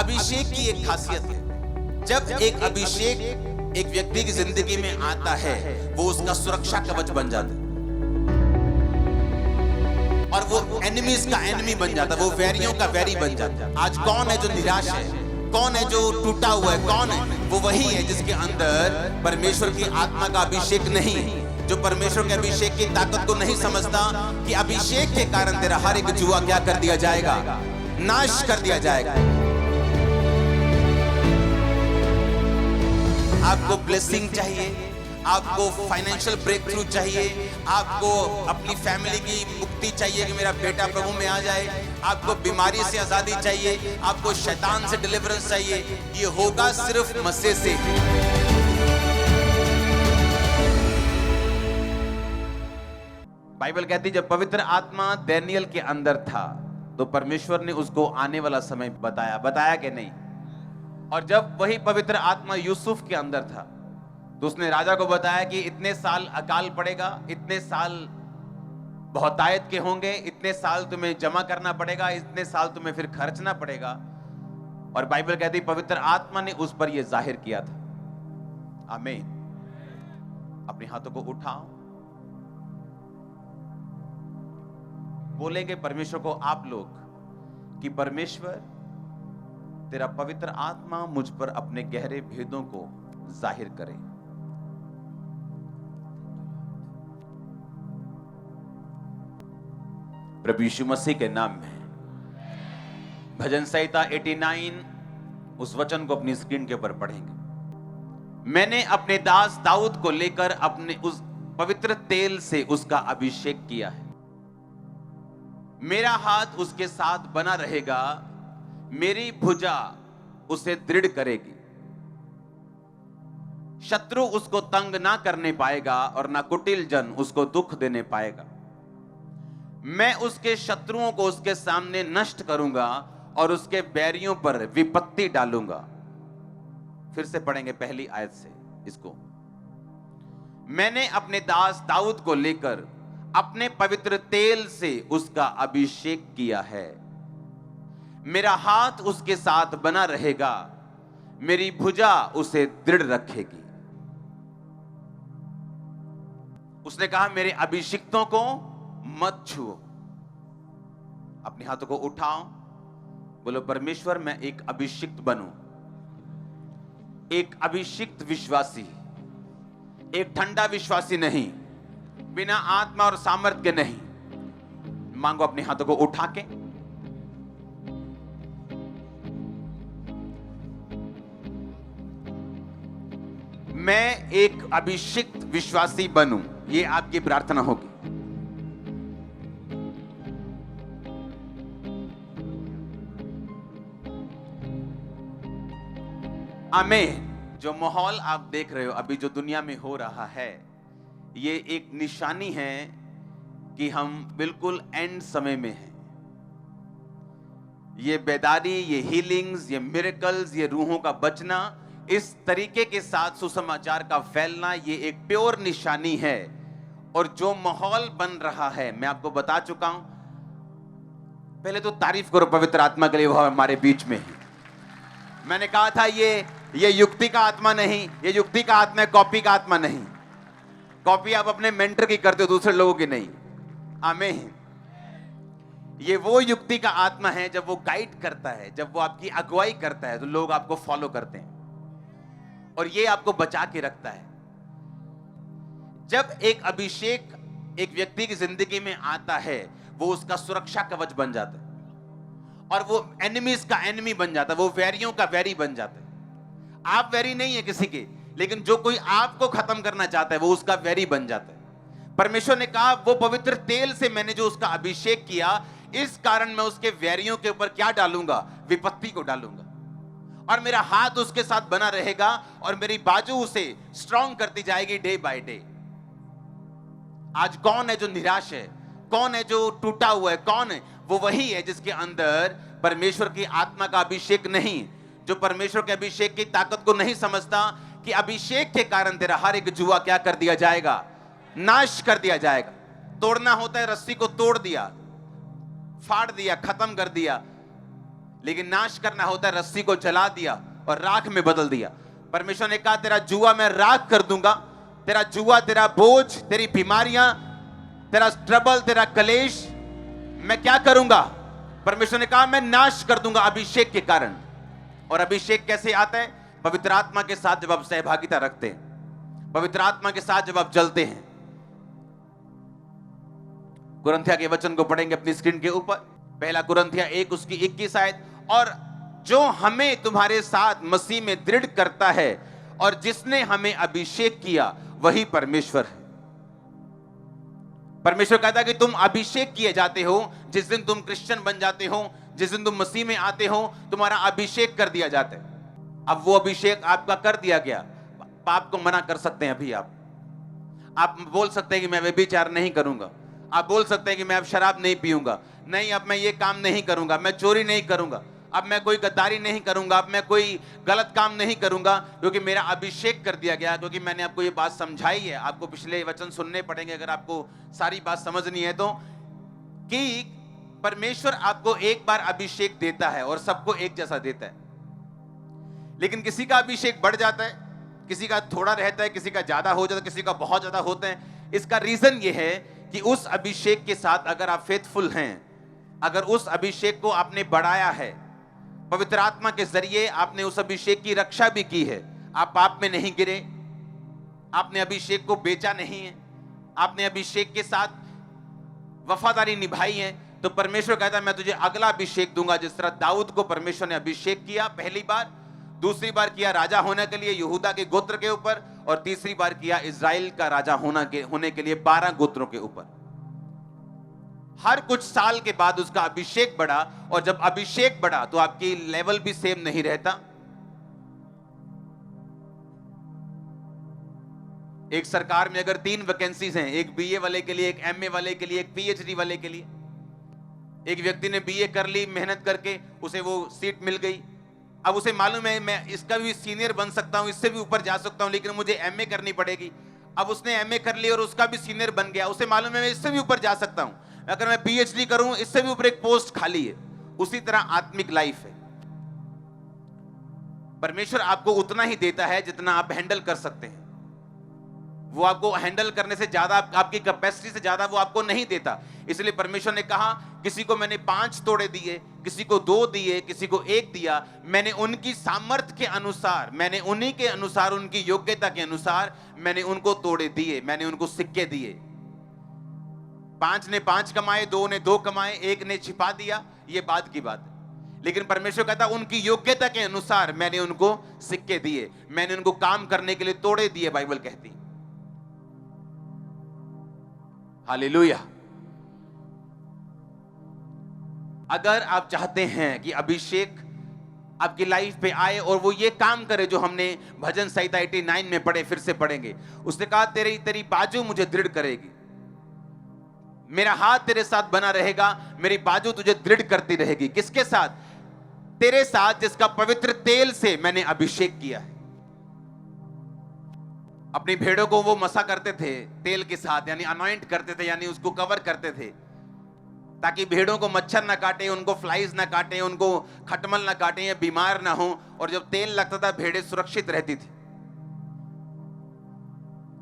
अभिषेक की एक खासियत है। जब एक अभिषेक एक व्यक्ति की जिंदगी में आता है, वो उसका सुरक्षा कवच बन जाता है और वो एनिमीज का एनिमी बन जाता है, वो वैरियों का वैरी बन जाता है। आज कौन है जो निराश है, कौन है जो टूटा हुआ है, कौन है? वो वही है जिसके अंदर परमेश्वर की आत्मा का अभिषेक नहीं है, जो परमेश्वर के अभिषेक की ताकत को नहीं समझता कि अभिषेक के कारण तेरा हर एक जुआ क्या कर दिया जाएगा, नाश कर दिया जाएगा। आपको ब्लेसिंग चाहिए, आपको फाइनेंशियल ब्रेक थ्रू चाहिए, आपको अपनी फैमिली की मुक्ति चाहिए कि मेरा बेटा प्रभु में आ जाए, आपको बीमारी से आजादी चाहिए, आपको शैतान से डिलीवरेंस चाहिए, ये होगा सिर्फ मसीह से। बाइबल कहती जब पवित्र आत्मा दानियेल के अंदर था तो परमेश्वर ने उसको आने वाला समय बताया कि नहीं। और जब वही पवित्र आत्मा यूसुफ के अंदर था तो उसने राजा को बताया कि इतने साल अकाल पड़ेगा, इतने साल बहुतायत के होंगे, इतने साल तुम्हें जमा करना पड़ेगा, इतने साल तुम्हें फिर खर्चना पड़ेगा। और बाइबल कहती पवित्र आत्मा ने उस पर यह जाहिर किया था। आमीन। अपने हाथों को उठाओ, बोलेंगे परमेश्वर को आप लोग कि परमेश्वर तेरा पवित्र आत्मा मुझ पर अपने गहरे भेदों को जाहिर करे। प्रभु यीशु मसीह के नाम में भजन संहिता 89 उस वचन को अपनी स्क्रीन के ऊपर पढ़ेंगे। मैंने अपने दास दाऊद को लेकर अपने उस पवित्र तेल से उसका अभिषेक किया है, मेरा हाथ उसके साथ बना रहेगा, मेरी भुजा उसे दृढ़ करेगी, शत्रु उसको तंग ना करने पाएगा और ना कुटिल जन उसको दुख देने पाएगा। मैं उसके शत्रुओं को उसके सामने नष्ट करूंगा और उसके बैरियों पर विपत्ति डालूंगा। फिर से पढ़ेंगे पहली आयत से इसको। मैंने अपने दास दाऊद को लेकर अपने पवित्र तेल से उसका अभिषेक किया है, मेरा हाथ उसके साथ बना रहेगा, मेरी भुजा उसे दृढ़ रखेगी। उसने कहा मेरे अभिषिक्तों को मत छुओ। अपने हाथों को उठाओ, बोलो परमेश्वर मैं एक अभिषिक्त बनूं, एक अभिषिक्त विश्वासी, एक ठंडा विश्वासी नहीं, बिना आत्मा और सामर्थ्य के नहीं। मांगो अपने हाथों को उठा के। मैं एक अभिषिक्त विश्वासी बनूं, ये आपकी प्रार्थना होगी। आमीन। जो माहौल आप देख रहे हो अभी जो दुनिया में हो रहा है, ये एक निशानी है कि हम बिल्कुल एंड समय में हैं। ये बेदारी, ये हीलिंग्स, ये मिरेकल्स, ये रूहों का बचना, इस तरीके के साथ सुसमाचार का फैलना, ये एक प्योर निशानी है। और जो माहौल बन रहा है मैं आपको बता चुका हूं। पहले तो तारीफ करो पवित्र आत्मा के लिए, वो हमारे बीच में है। मैंने कहा था ये युक्ति का आत्मा नहीं, ये युक्ति का आत्मा है, कॉपी का आत्मा नहीं। कॉपी आप अपने मेंटर की करते हो, दूसरे लोगों की नहीं। आमीन। ये वो युक्ति का आत्मा है जब वो गाइड करता है, जब वो आपकी अगुवाई करता है तो लोग आपको फॉलो करते हैं और ये आपको बचा के रखता है। जब एक अभिषेक एक व्यक्ति की जिंदगी में आता है, वो उसका सुरक्षा कवच बन जाता है और वो एनिमीज का एनिमी बन जाता है, वो वैरियों का वैरी बन जाता है। आप वैरी नहीं है किसी के, लेकिन जो कोई आपको खत्म करना चाहता है वो उसका वैरी बन जाता है। परमेश्वर ने कहा वो पवित्र तेल से मैंने जो उसका अभिषेक किया, इस कारण मैं उसके वैरियों के ऊपर क्या डालूंगा, विपत्ति को डालूंगा, और मेरा हाथ उसके साथ बना रहेगा और मेरी बाजू उसे स्ट्रॉन्ग करती जाएगी डे बाय डे। आज कौन है जो निराश है, कौन है जो टूटा हुआ है, कौन है? वो वही है जिसके अंदर परमेश्वर की आत्मा का अभिषेक नहीं, जो परमेश्वर के अभिषेक की ताकत को नहीं समझता कि अभिषेक के कारण तेरा हर एक जुआ क्या कर दिया जाएगा, नाश कर दिया जाएगा। तोड़ना होता है, रस्सी को तोड़ दिया, फाड़ दिया, खत्म कर दिया। लेकिन नाश करना होता है, रस्सी को जला दिया और राख में बदल दिया। परमेश्वर ने कहा तेरा जुआ मैं राख कर दूंगा, तेरा जुआ, तेरा बोझ, तेरी बीमारियां, तेरा ट्रबल, तेरा कलेश मैं क्या करूंगा? परमेश्वर ने कहा मैं नाश कर दूंगा अभिषेक के कारण। और अभिषेक कैसे आता है? पवित्र आत्मा के साथ जब आप सहभागिता रखते हैं, पवित्र आत्मा के साथ जब आप जलते हैं। कुरिन्थिया के वचन को पढ़ेंगे अपनी स्क्रीन के ऊपर, पहला कुरिन्थिया 1 उसकी 21 आयत। और जो हमें तुम्हारे साथ मसीह में दृढ़ करता है और जिसने हमें अभिषेक किया वही परमेश्वर है। परमेश्वर कहता है कि तुम अभिषेक किए जाते हो, जिस दिन तुम क्रिश्चियन बन जाते हो, जिस दिन तुम मसीह में आते हो, तुम्हारा अभिषेक कर दिया जाता है। अब वो अभिषेक आपका कर दिया गया, पाप को मना कर सकते हैं। अभी आप बोल सकते हैं कि मैं व्यभिचार नहीं करूंगा, आप बोल सकते हैं कि मैं अब शराब नहीं पीऊंगा, नहीं अब मैं ये काम नहीं करूंगा, मैं चोरी नहीं करूंगा, अब मैं कोई गद्दारी नहीं करूंगा, अब मैं कोई गलत काम नहीं करूंगा, क्योंकि मेरा अभिषेक कर दिया गया। क्योंकि मैंने आपको ये बात समझाई है, आपको पिछले वचन सुनने पड़ेंगे अगर आपको सारी बात समझनी है तो, कि परमेश्वर आपको एक बार अभिषेक देता है और सबको एक जैसा देता है। लेकिन किसी का अभिषेक बढ़ जाता है, किसी का थोड़ा रहता है, किसी का ज्यादा हो जाता है, किसी का बहुत ज्यादा होता है। इसका रीजन ये है कि उस अभिषेक के साथ अगर आप फेथफुल हैं, अगर उस अभिषेक को आपने बढ़ाया है, पवित्र आत्मा के जरिए आपने उस अभिषेक की रक्षा भी की है, आप पाप में नहीं गिरे, आपने अभिषेक को बेचा नहीं है, आपने अभिषेक के साथ वफादारी निभाई है, तो परमेश्वर कहता है मैं तुझे अगला अभिषेक दूंगा। जिस तरह दाऊद को परमेश्वर ने अभिषेक किया पहली बार, दूसरी बार किया राजा होने के लिए यहूदा के गोत्र के ऊपर, और तीसरी बार किया इज़राइल का राजा होने के लिए 12 गोत्रों के ऊपर। हर कुछ साल के बाद उसका अभिषेक बढ़ा, और जब अभिषेक बढ़ा तो आपकी लेवल भी सेम नहीं रहता। एक सरकार में अगर 3 वैकेंसीज हैं, एक बीए वाले के लिए, एक एमए वाले के लिए, एक पीएचडी वाले के लिए। एक व्यक्ति ने बीए कर ली, मेहनत करके उसे वो सीट मिल गई। अब उसे मालूम है मैं इसका भी सीनियर बन सकता हूं, इससे भी ऊपर जा सकता हूं, लेकिन मुझे एमए करनी पड़ेगी। अब उसने एमए कर ली और उसका भी सीनियर बन गया, उसे मालूम है मैं इससे भी ऊपर जा सकता हूं, अगर मैं पीएचडी करूं इससे भी ऊपर एक पोस्ट खाली है। उसी तरह आत्मिक लाइफ है, परमेश्वर आपको उतना ही देता है जितना आप हैंडल कर सकते हैं। वो आपको हैंडल करने से ज्यादा, आपकी कैपेसिटी से ज्यादा वो आपको नहीं देता। इसलिए परमेश्वर ने कहा किसी को मैंने 5 तोड़े दिए, किसी को 2 दिए, किसी को 1 दिया। मैंने उनकी सामर्थ्य के अनुसार, मैंने उन्हीं के अनुसार, उनकी योग्यता के अनुसार मैंने उनको तोड़े दिए, मैंने उनको सिक्के दिए। 5 ने 5 कमाए, 2 ने 2 कमाए, 1 ने छिपा दिया, ये बात की बात है। लेकिन परमेश्वर कहता उनकी योग्यता के अनुसार मैंने उनको सिक्के दिए, मैंने उनको काम करने के लिए तोड़े दिए, बाइबल कहती। हालेलुया। अगर आप चाहते हैं कि अभिषेक आपकी लाइफ पे आए और वो ये काम करे जो हमने भजन संहिता 89 में पढ़े, फिर से पढ़ेंगे। उसने कहा तेरी बाजू मुझे दृढ़ करेगी, मेरा हाथ तेरे साथ बना रहेगा, मेरी बाजू तुझे दृढ़ करती रहेगी। किसके साथ? तेरे साथ जिसका पवित्र तेल से मैंने अभिषेक किया है। अपनी भेड़ों को वो मसा करते थे तेल के साथ, यानी अनॉइंट करते थे, यानी उसको कवर करते थे ताकि भेड़ों को मच्छर ना काटे, उनको फ्लाइज ना काटे, उनको खटमल ना काटे, या बीमार ना हो। और जब तेल लगता था भेड़ें सुरक्षित रहती थी।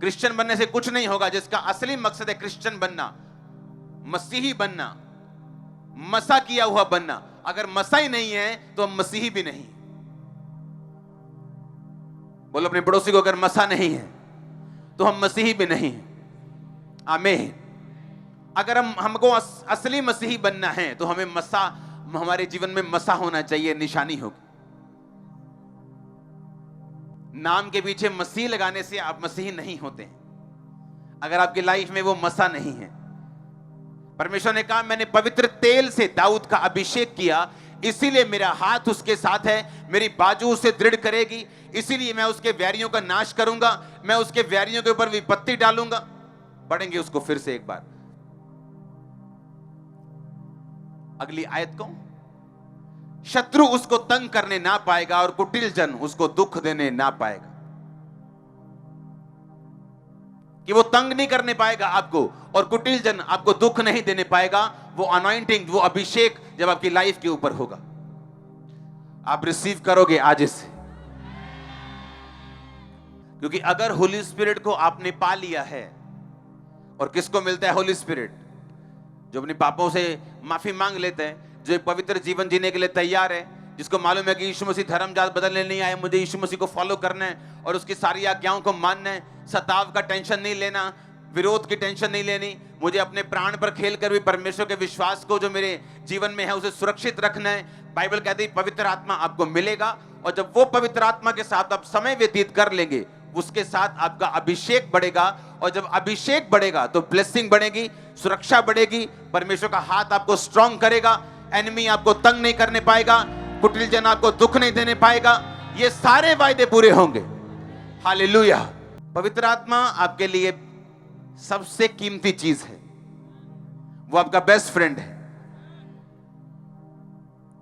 क्रिश्चियन बनने से कुछ नहीं होगा, जिसका असली मकसद है क्रिश्चियन बनना, मसीही बनना, मसा किया हुआ बनना। अगर मसा ही नहीं है तो हम मसीही भी नहीं। बोलो अपने पड़ोसी को, अगर मसा नहीं है तो हम मसीही भी नहीं हैं। आमीन। अगर हमको असली मसीही बनना है तो हमें मसा, हमारे जीवन में मसा होना चाहिए, निशानी होगी। नाम के पीछे मसीह लगाने से आप मसीही नहीं होते हैं अगर आपकी लाइफ में वो मसा नहीं है। परमेश्वर ने कहा मैंने पवित्र तेल से दाऊद का अभिषेक किया, इसीलिए मेरा हाथ उसके साथ है, मेरी बाजू उसे दृढ़ करेगी, इसीलिए मैं उसके वैरियों का नाश करूंगा, मैं उसके वैरियों के ऊपर विपत्ति डालूंगा। पढ़ेंगे उसको फिर से एक बार, अगली आयत को। शत्रु उसको तंग करने ना पाएगा और कुटिल जन उसको दुख देने ना पाएगा। कि वो तंग नहीं करने पाएगा आपको, और कुटिल जन आपको दुख नहीं देने पाएगा। वो अनॉइंटिंग, वो अभिषेक जब आपकी लाइफ के ऊपर होगा। आप रिसीव करोगे आज इसे, क्योंकि अगर होली स्पिरिट को आपने पा लिया है, और किसको मिलता है होली स्पिरिट? जो अपने पापों से माफी मांग लेते हैं, जो एक पवित्र जीवन जीने के लिए तैयार है, जिसको मालूम है कि यीशु मसीह धर्म जात बदलने नहीं आए, मुझे यीशु मसीह को फॉलो करना है और उसकी सारी आज्ञाओं को मानना है, सताव का टेंशन नहीं लेना, विरोध की टेंशन नहीं लेनी, मुझे अपने प्राण पर खेलकर भी परमेश्वर के विश्वास को जो मेरे जीवन में है उसे सुरक्षित रखना है। बाइबल कहती है पवित्र आत्मा आपको मिलेगा, और जब वो पवित्र आत्मा के साथ आप समय व्यतीत कर लेंगे, उसके साथ आपका अभिषेक बढ़ेगा, और जब अभिषेक बढ़ेगा तो ब्लेसिंग बढ़ेगी, सुरक्षा बढ़ेगी, परमेश्वर का हाथ आपको स्ट्रांग करेगा, एनिमी आपको तंग नहीं करने पाएगा, कुटिल जन आपको दुख नहीं देने पाएगा, ये सारे वायदे पूरे होंगे। हालेलुया। पवित्र आत्मा आपके लिए सबसे कीमती चीज है, वो आपका बेस्ट फ्रेंड है।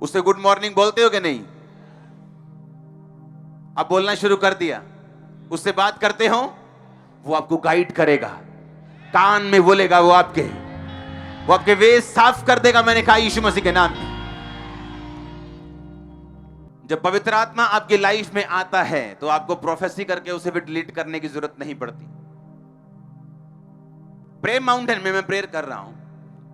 उससे गुड मॉर्निंग बोलते हो कि नहीं? आप बोलना शुरू कर दिया, उससे बात करते हो, वो आपको गाइड करेगा, कान में बोलेगा, वो आपके वे साफ कर देगा। मैंने कहा यीशु मसीह के नाम में। जब पवित्र आत्मा आपकी लाइफ में आता है तो आपको प्रोफेसी करके उसे भी डिलीट करने की जरूरत नहीं पड़ती। प्रेयर माउंटेन में मैं प्रेयर कर रहा हूं,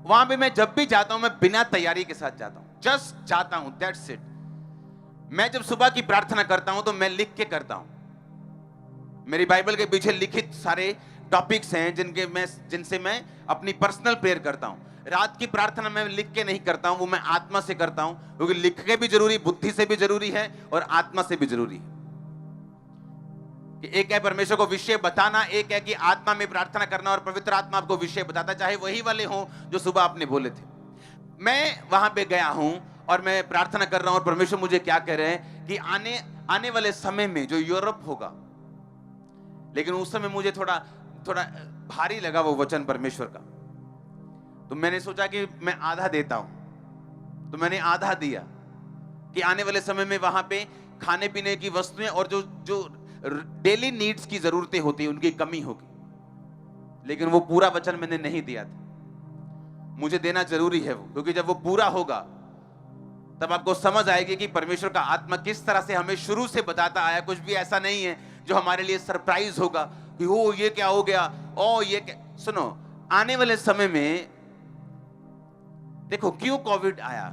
वहां पे मैं जब भी जाता हूं मैं बिना तैयारी के साथ जाता हूं, जस्ट जाता हूं, दैट्स इट। मैं जब सुबह की प्रार्थना करता हूं तो मैं लिख के करता हूं। मेरी बाइबल के पीछे लिखित सारे टॉपिक्स हैं जिनसे मैं अपनी पर्सनल प्रेयर करता हूं। रात की प्रार्थना मैं लिख के नहीं करता हूं, वो मैं आत्मा से करता हूं, क्योंकि लिख के भी जरूरी, बुद्धि से भी जरूरी है और आत्मा से भी जरूरी है। कि एक है परमेश्वर को विषय बताना, एक है कि आत्मा में प्रार्थना करना, और पवित्र आत्मा आपको विषय बताता, चाहे वही वाले हों जो सुबह आपने बोले थे। मैं वहां पे गया हूं और मैं प्रार्थना कर रहा हूं, और परमेश्वर मुझे क्या कह रहे हैं कि आने वाले समय में जो यूरोप होगा, लेकिन उस समय मुझे थोड़ा भारी लगा वो वचन परमेश्वर का, तो मैंने सोचा कि मैं आधा देता हूं, तो मैंने आधा दिया कि आने वाले समय में वहां पे खाने पीने की वस्तुएं और जो डेली नीड्स की जरूरतें होती है उनकी कमी होगी, लेकिन वो पूरा वचन मैंने नहीं दिया था। मुझे देना जरूरी है वो, क्योंकि जब वो पूरा होगा तब आपको समझ आएगी कि परमेश्वर का आत्मा किस तरह से हमें शुरू से बताता आया। कुछ भी ऐसा नहीं है जो हमारे लिए सरप्राइज होगा कि ओ ये क्या हो गया, ओ ये क्या। सुनो, आने वाले समय में देखो क्यों कोविड आया,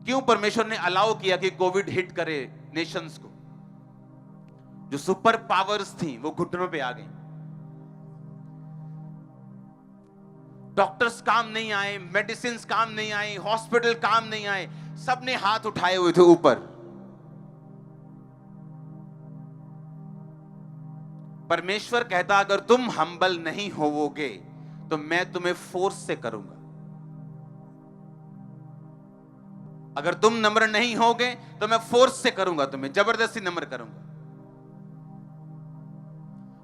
क्यों परमेश्वर ने अलाउ किया कि कोविड हिट करे नेशंस को। जो सुपर पावर्स थी वो घुटनों पे आ गई, डॉक्टर्स काम नहीं आए, मेडिसिन काम नहीं आई, हॉस्पिटल काम नहीं आए, सबने हाथ उठाए हुए थे ऊपर। परमेश्वर कहता अगर तुम हम्बल नहीं होवोगे तो मैं तुम्हें फोर्स से करूंगा। अगर तुम नम्र नहीं होगे तो मैं फोर्स से करूंगा, तुम्हें जबरदस्ती नम्र करूंगा।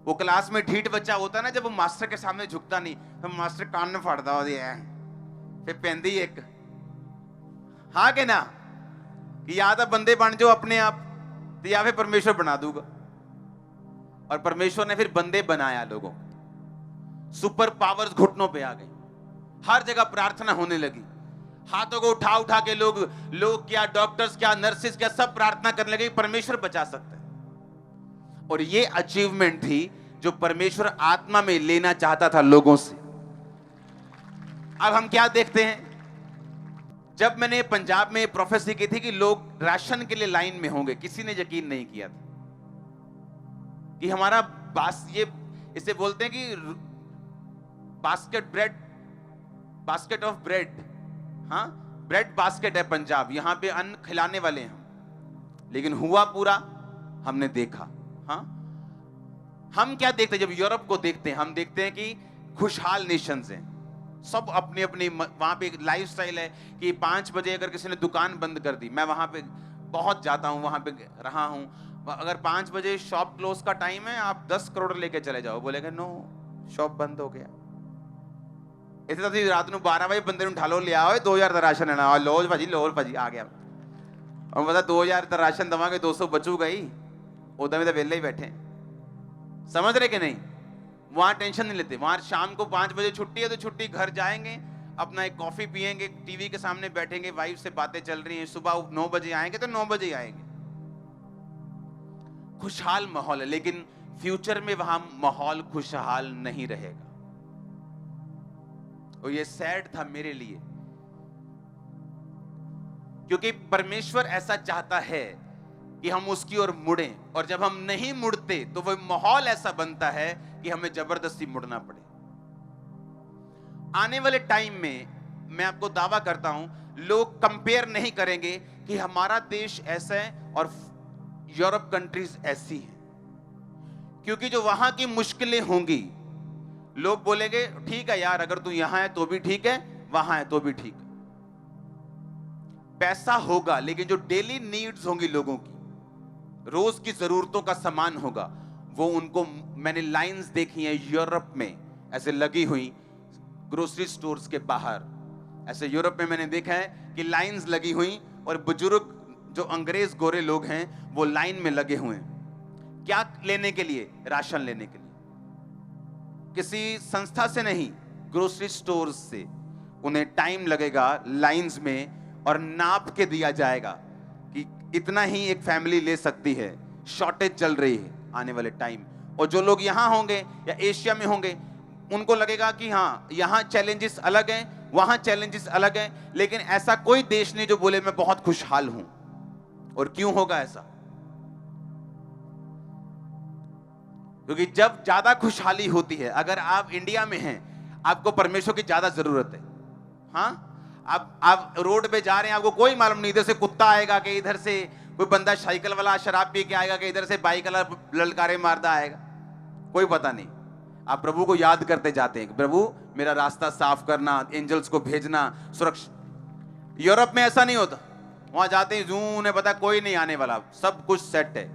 वो क्लास में ढीठ बच्चा होता है ना, जब वो मास्टर के सामने झुकता नहीं तो मास्टर कान में फाड़ता हो दिया फिर पहनती एक हाँ के ना कि या तो बंदे बन जाओ अपने आप, तो या फिर परमेश्वर बना दूंगा। और परमेश्वर ने फिर बंदे बनाया लोगों, सुपर पावर्स घुटनों पे आ गई, हर जगह प्रार्थना होने लगी, हाथों को उठा उठा के लोग क्या डॉक्टर्स क्या नर्सेस क्या सब प्रार्थना करने लगे, परमेश्वर बचा सकता है। और ये अचीवमेंट थी जो परमेश्वर आत्मा में लेना चाहता था लोगों से। अब हम क्या देखते हैं, जब मैंने पंजाब में प्रोफेसी की थी कि लोग राशन के लिए लाइन में होंगे, किसी ने यकीन नहीं किया था कि हमारा ये इसे बोलते हैं कि बास्केट ऑफ ब्रेड, हाँ ब्रेड बास्केट है पंजाब, यहां पे अन्न खिलाने वाले हैं। लेकिन हुआ पूरा, हमने देखा। हाँ, हम क्या देखते हैं जब यूरोप को देखते हैं, हम देखते हैं कि खुशहाल नेशंस हैं, सब अपनी अपनी वहां पे लाइफस्टाइल है कि 5 बजे अगर किसी ने दुकान बंद कर दी, मैं वहां पे बहुत जाता हूं, वहां पे रहा हूं, अगर 5 बजे शॉप क्लोज का टाइम है, आप 10 करोड़ लेके चले जाओ, बोलेगा नो शॉप बंद हो गया। इतने तो रात ਨੂੰ 12 ਵਜੇ ਬੰਦੇ ਨੂੰ ਉਠਾ ਲਓ, ਲਿਆ ਓਏ 2000 ਦਾ ਰਾਸ਼ਨ ਲੈਣਾ, ਲਓ ਭਾਜੀ ਆ ਗਿਆ। और पता 2000 का राशन दवांगे 200 बचूगा ही, उदा में तो वेले ही बैठे। समझ रहे कि नहीं? वहां टेंशन नहीं लेते, वहां शाम को 5 बजे छुट्टी है तो छुट्टी, घर जाएंगे अपना एक कॉफी पियेंगे, टीवी के सामने बैठेंगे, वाइफ से बातें चल रही हैं, सुबह 9 बजे आएंगे तो 9 बजे आएंगे। खुशहाल माहौल है, लेकिन फ्यूचर में वहां माहौल खुशहाल नहीं रहेगा। और ये सैड था मेरे लिए, क्योंकि परमेश्वर ऐसा चाहता है कि हम उसकी ओर मुड़ें, और जब हम नहीं मुड़ते तो वो माहौल ऐसा बनता है कि हमें जबरदस्ती मुड़ना पड़े। आने वाले टाइम में मैं आपको दावा करता हूं, लोग कंपेयर नहीं करेंगे कि हमारा देश ऐसा है और यूरोप कंट्रीज ऐसी हैं, क्योंकि जो वहां की मुश्किलें होंगी, लोग बोलेंगे ठीक है यार, अगर तू यहां है तो भी ठीक है, वहां है तो भी ठीक है। पैसा होगा, लेकिन जो डेली नीड्स होंगी लोगों की, रोज की जरूरतों का सामान होगा, वो उनको, मैंने लाइंस देखी हैं यूरोप में ऐसे लगी हुई, ग्रोसरी स्टोर्स के बाहर ऐसे यूरोप में मैंने देखा है कि लाइंस लगी हुई, और बुजुर्ग जो अंग्रेज गोरे लोग हैं वो लाइन में लगे हुए हैं। क्या लेने के लिए? राशन लेने के लिए। किसी संस्था से नहीं, ग्रोसरी स्टोर्स से उन्हें टाइम लगेगा लाइंस में, और नाप के दिया जाएगा कि इतना ही एक फैमिली ले सकती है। शॉर्टेज चल रही है आने वाले टाइम। और जो लोग यहां होंगे या एशिया में होंगे, उनको लगेगा कि हाँ, यहां चैलेंजेस अलग हैं, वहां चैलेंजेस अलग हैं, लेकिन ऐसा कोई देश नहीं जो बोले मैं बहुत खुशहाल हूं। और क्यों होगा ऐसा? क्योंकि जब ज्यादा खुशहाली होती है, अगर आप इंडिया में हैं, आपको परमेश्वर की ज्यादा जरूरत है। हाँ, आप रोड पे जा रहे हैं, आपको कोई मालूम नहीं, इधर से कुत्ता आएगा कि इधर से कोई बंदा साइकिल वाला शराब पी के आएगा कि इधर से बाइक वाला ललकारे मारता आएगा, कोई पता नहीं। आप प्रभु को याद करते जाते हैं, प्रभु मेरा रास्ता साफ करना, एंजल्स को भेजना, सुरक्षा। यूरोप में ऐसा नहीं होता, वहां जाते ही जूं, उन्हें पता कोई नहीं आने वाला, सब कुछ सेट है।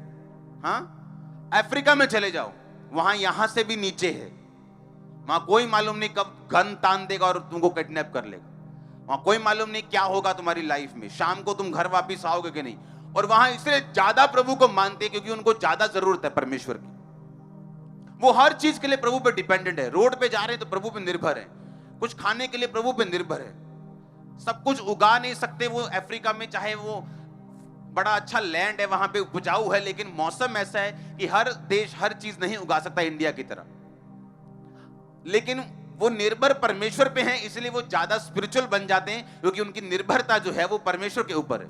हाँ, अफ्रीका में चले जाओ, वहां यहां से भी नीचे है, वहां कोई मालूम नहीं कब गन तान देगा और तुमको किडनैप कर लेगा। वहां कोई मालूम नहीं क्या होगा तुम्हारी लाइफ में, शाम को तुम घर वापिस आओगे कि नहीं। और वहां इसलिए ज्यादा प्रभु को मानते हैं क्योंकि उनको ज्यादा जरूरत है परमेश्वर की। वो हर चीज के लिए प्रभु पे डिपेंडेंट है। रोड पे जा रहे हैं तो प्रभु पे निर्भर है, कुछ खाने के लिए प्रभु पे निर्भर है। सब कुछ उगा नहीं सकते वो अफ्रीका में, चाहे वो बड़ा अच्छा लैंड है, वहां पे उपजाऊ है, लेकिन मौसम ऐसा है कि हर देश हर चीज नहीं उगा सकता इंडिया की तरह। लेकिन वो निर्भर परमेश्वर पे हैं, इसलिए वो ज्यादा स्पिरिचुअल बन जाते हैं, क्योंकि उनकी निर्भरता जो है वो परमेश्वर के ऊपर है।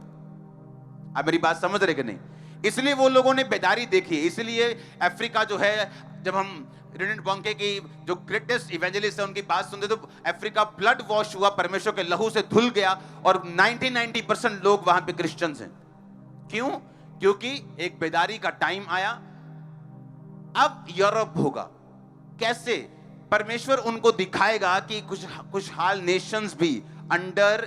आप मेरी बात समझ रहे कि नहीं? इसलिए वो लोगों ने बेदारी देखी। इसलिए अफ्रीका जो है, जब हम रेनिड बॉन्के की जो ग्रेटेस्ट इवेंजलिस्ट है उनकी बात सुनते तो अफ्रीका ब्लड वॉश हुआ, परमेश्वर के लहू से धुल गया, और 90% लोग वहां पे क्रिश्चियंस हैं। क्यों? क्योंकि एक बेदारी का टाइम आया। अब यूरोप होगा कैसे? परमेश्वर उनको दिखाएगा कि कुछ खुशहाल नेशंस भी अंडर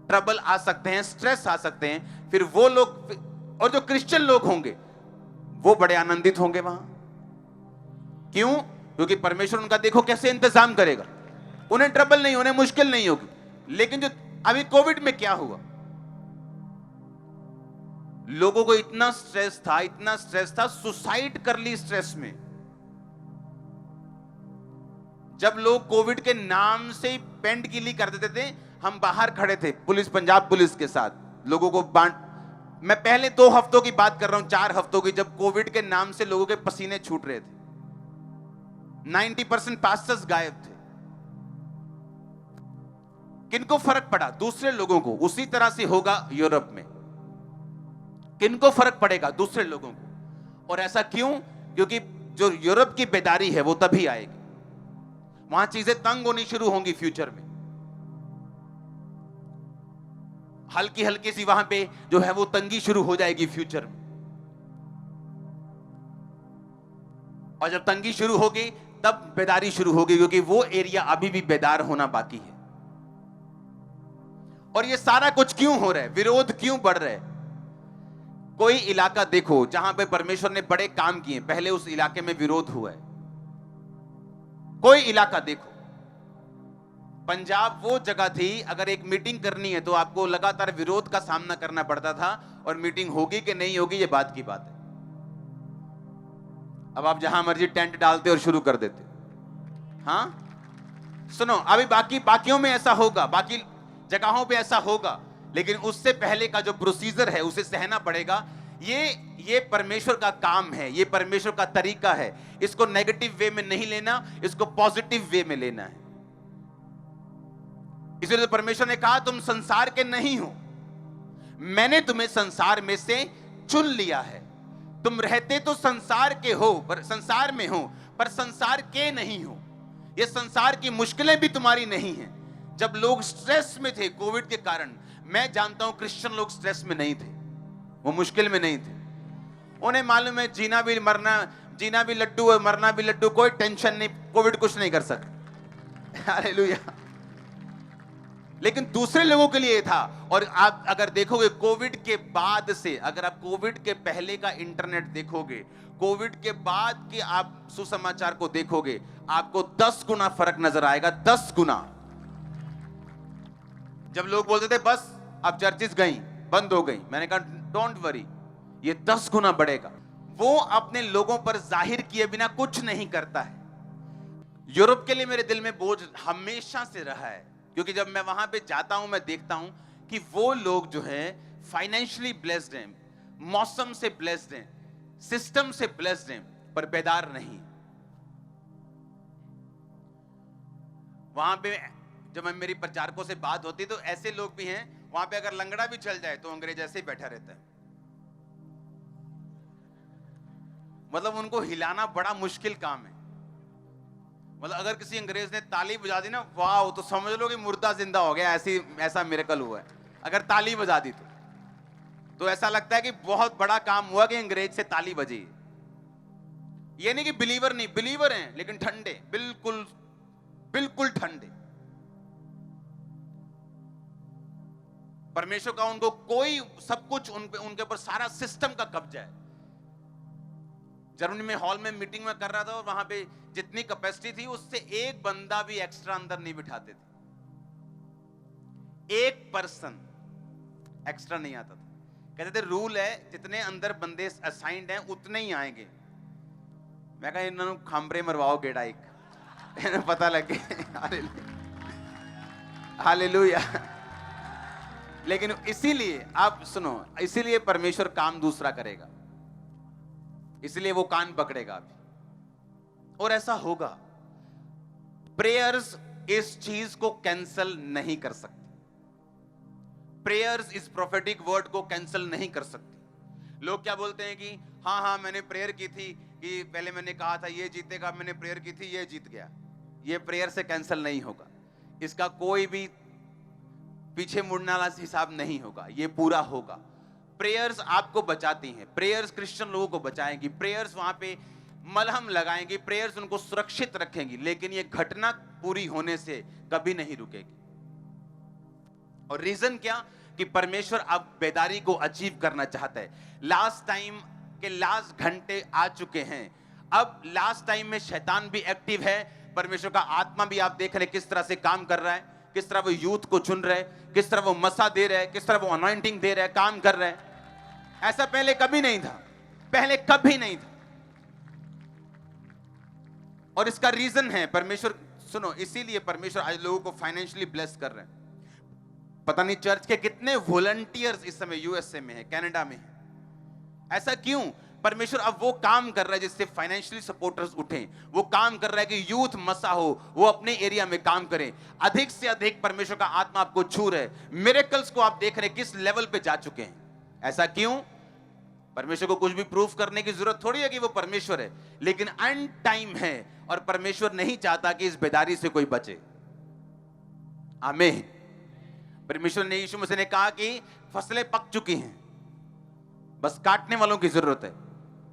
ट्रबल आ सकते हैं, स्ट्रेस आ सकते हैं। फिर वो लोग, और जो क्रिश्चियन लोग होंगे वो बड़े आनंदित होंगे वहां। क्यों? क्योंकि परमेश्वर उनका देखो कैसे इंतजाम करेगा, उन्हें ट्रबल नहीं, उन्हें मुश्किल नहीं होगी। लेकिन जो अभी कोविड में क्या हुआ, लोगों को इतना स्ट्रेस था, सुसाइड कर ली स्ट्रेस में। जब लोग कोविड के नाम से पेंट गिली कर देते थे, हम बाहर खड़े थे पुलिस, पंजाब पुलिस के साथ, लोगों को मैं पहले 2 हफ्तों की बात कर रहा हूं, 4 हफ्तों की, जब कोविड के नाम से लोगों के पसीने छूट रहे थे। 90% पास्टर्स गायब थे। किनको फर्क पड़ा? दूसरे लोगों को। उसी तरह से होगा यूरोप में। किनको फर्क पड़ेगा? दूसरे लोगों को। और ऐसा क्यों? क्योंकि जो यूरोप की बेदारी है वो तभी आएगी, वहां चीजें तंग होनी शुरू होंगी फ्यूचर में। हल्की हल्की सी वहां पे जो है वो तंगी शुरू हो जाएगी फ्यूचर में। और जब तंगी शुरू होगी तब बेदारी शुरू होगी, क्योंकि वो एरिया अभी भी बेदार होना बाकी है। और ये सारा कुछ क्यों हो रहा है? विरोध क्यों बढ़ रहा है? कोई इलाका देखो जहां पे परमेश्वर ने बड़े काम किए, पहले उस इलाके में विरोध हुआ है। कोई इलाका देखो। पंजाब वो जगह थी, अगर एक मीटिंग करनी है तो आपको लगातार विरोध का सामना करना पड़ता था, और मीटिंग होगी कि नहीं होगी ये बात की बात है। अब आप जहां मर्जी टेंट डालते और शुरू कर देते। हाँ, सुनो, अभी बाकियों में ऐसा होगा, बाकी जगहों पे ऐसा होगा, लेकिन उससे पहले का जो प्रोसीजर है उसे सहना पड़ेगा। ये परमेश्वर का काम है, ये परमेश्वर का तरीका है। इसको नेगेटिव वे में नहीं लेना, इसको पॉजिटिव वे में लेना है। इसलिए तो परमेश्वर ने कहा तुम संसार के नहीं हो, मैंने तुम्हें संसार में से चुन लिया है। तुम रहते तो संसार के हो, पर संसार में हो, पर संसार के नहीं हो। ये संसार की मुश्किलें भी तुम्हारी नहीं है। जब लोग स्ट्रेस में थे कोविड के कारण, मैं जानता हूं क्रिश्चियन लोग स्ट्रेस में नहीं थे, वो मुश्किल में नहीं थे। उन्हें मालूम है जीना भी लड्डू और मरना भी लड्डू, कोई टेंशन नहीं, कोविड कुछ नहीं कर सकता। हालेलुया। लेकिन दूसरे लोगों के लिए था। और आप अगर देखोगे कोविड के बाद से, अगर आप कोविड के पहले का इंटरनेट देखोगे, कोविड के बाद के आप सुसमाचार को देखोगे, आपको 10 गुना फर्क नजर आएगा, 10 गुना। जब लोग बोलते थे बस अब चर्चिस गई, बंद हो गई, मैंने कहा डोंट वरी, ये 10 गुना बढ़ेगा। वो अपने लोगों पर जाहिर किए बिना कुछ नहीं करता है। यूरोप के लिए मेरे दिल में बोझ हमेशा से रहा है, क्योंकि जब मैं वहां पे जाता हूं, मैं देखता हूं कि वो लोग जो हैं फाइनेंशियली ब्लेस्ड हैं, मौसम से ब्लेस्ड हैं, सिस्टम से ब्लेस्ड हैं, पर बेदार नहीं। वहां पे जब मेरी प्रचारकों से बात होती तो ऐसे लोग भी हैं, वहां पे अगर लंगड़ा भी चल जाए तो अंग्रेज ऐसे ही बैठा रहता है। मतलब उनको हिलाना बड़ा मुश्किल काम है। मतलब अगर किसी अंग्रेज ने ताली बजा दी ना, वाह, तो समझ लो कि मुर्दा जिंदा हो गया, ऐसा मिरेकल हुआ है। अगर ताली बजा दी तो ऐसा लगता है कि बहुत बड़ा काम हुआ कि अंग्रेज से ताली बजी। ये नहीं कि बिलीवर नहीं, बिलीवर हैं लेकिन ठंडे, बिल्कुल बिल्कुल ठंडे। परमेश्वर का उनको कोई सब कुछ उनके ऊपर सारा सिस्टम का कब्जा है। जर्मनी में हॉल में मीटिंग में कर रहा था और वहां पे जितनी कैपेसिटी थी उससे एक बंदा भी एक्स्ट्रा अंदर नहीं बिठाते थे, एक पर्सन एक्स्ट्रा नहीं आता था। कहते थे रूल है जितने अंदर बंदे असाइंड हैं उतने ही आएंगे। मैं कहा इन्होंने खामरे मरवाओ गेड़ा एक, इन्हें पता लग गया। हालेलुया। लेकिन इसीलिए आप सुनो, इसीलिए परमेश्वर काम दूसरा करेगा, इसलिए वो कान पकड़ेगा अभी, और ऐसा होगा। प्रेयर्स इस चीज को कैंसिल नहीं कर सकती। प्रेयर्स इस प्रोफेटिक वर्ड को कैंसिल नहीं कर सकती। लोग क्या बोलते हैं कि हाँ मैंने प्रेयर की थी, कि पहले मैंने कहा था ये जीतेगा, मैंने प्रेयर की थी ये जीत गया। ये प्रेयर से कैंसिल नहीं होगा, इसका कोई भी पीछे मुड़ने वाला हिसाब नहीं होगा, ये पूरा होगा। प्रेयर्स आपको बचाती हैं, प्रेयर्स क्रिश्चियन लोगों को बचाएंगी, प्रेयर्स वहां पे मलहम लगाएंगी, प्रेयर्स उनको सुरक्षित रखेंगी। लेकिन ये घटना पूरी होने से कभी नहीं रुकेगी। और रीजन क्या? कि परमेश्वर अब बेदारी को अचीव करना चाहता है। लास्ट टाइम के लास्ट घंटे आ चुके हैं। अब लास्ट टाइम में शैतान भी एक्टिव है, परमेश्वर का आत्मा भी आप देख रहे हैं किस तरह से काम कर रहा है, किस तरह वो यूथ को चुन रहा है, किस तरह वो मसा दे रहा है, किस तरह वो अनॉइंटिंग दे रहा है, काम कर रहा है। ऐसा पहले कभी नहीं था, पहले कभी नहीं था। और इसका रीजन है परमेश्वर, सुनो, इसीलिए परमेश्वर आज लोगों को फाइनेंशियली ब्लेस कर रहे हैं। पता नहीं चर्च के कितने वॉलंटियर्स इस समय यूएसए में है, कनाडा में है। ऐसा क्यों? परमेश्वर अब वो काम कर रहा है जिससे फाइनेंशियली सपोर्टर्स उठें। वो काम कर रहा है कि यूथ मसा हो, वो अपने एरिया में काम करें। अधिक से अधिक परमेश्वर का आत्मा आपको छू रहा है। मिरेकल्स को आप देख रहे हैं किस लेवल पे जा चुके हैं। ऐसा क्यों? परमेश्वर को कुछ भी प्रूफ करने की जरूरत थोड़ी है कि वो परमेश्वर है, लेकिन एंड टाइम है और परमेश्वर नहीं चाहता कि इस बेदारी से कोई बचे। आमीन। परमेश्वर ने, यीशु मसीह ने कहा कि फसलें पक चुकी हैं, बस काटने वालों की जरूरत है।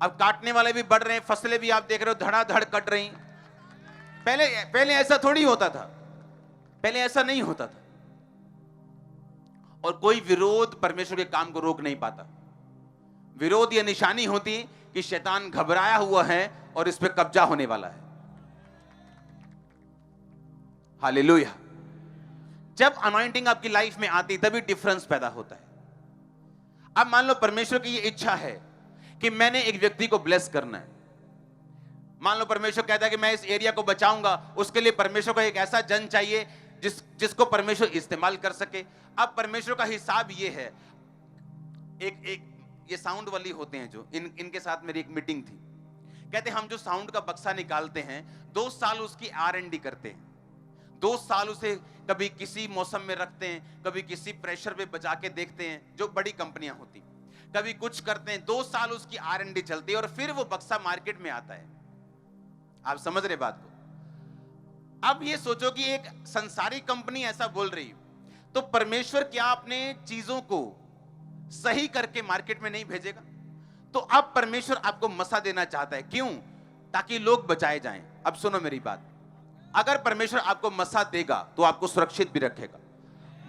अब काटने वाले भी बढ़ रहे हैं, फसलें भी आप देख रहे हो धड़ाधड़ कट रही। पहले ऐसा थोड़ी होता था, पहले ऐसा नहीं होता था। और कोई विरोध परमेश्वर के काम को रोक नहीं पाता। विरोध यह निशानी होती कि शैतान घबराया हुआ है और इस पे कब्जा होने वाला है। हालेलुया। जब अनॉइंटिंग आपकी लाइफ में आती तभी डिफरेंस पैदा होता है। अब मान लो परमेश्वर की ये इच्छा है कि मैंने एक व्यक्ति को ब्लेस करना है, मान लो परमेश्वर कहता है कि मैं इस एरिया को बचाऊंगा, उसके लिए परमेश्वर को एक ऐसा जन चाहिए जिसको परमेश्वर इस्तेमाल कर सके। अब परमेश्वर का हिसाब ये है, एक ये साउंड वाली होते हैं जो इनके साथ मेरी एक मीटिंग थी। कहते हम जो साउंड का बक्सा निकालते हैं 2 साल उसकी R&D करते हैं, 2 साल उसे कभी किसी मौसम में रखते हैं, कभी किसी प्रेशर पे बजा के देखते हैं, जो बड़ी कंपनियां होती, कभी कुछ करते हैं, 2 साल उसकी R&D चलती है और फिर वो बक्सा मार्केट में आता है। आप समझ रहे बात को? अब ये सोचो कि एक संसारिक कंपनी ऐसा बोल रही, तो परमेश्वर क्या अपने चीजों को सही करके मार्केट में नहीं भेजेगा? तो अब परमेश्वर आपको मसा देना चाहता है, क्यों? ताकि लोग बचाए जाएं। अब सुनो मेरी बात, अगर परमेश्वर आपको मसा देगा तो आपको सुरक्षित भी रखेगा,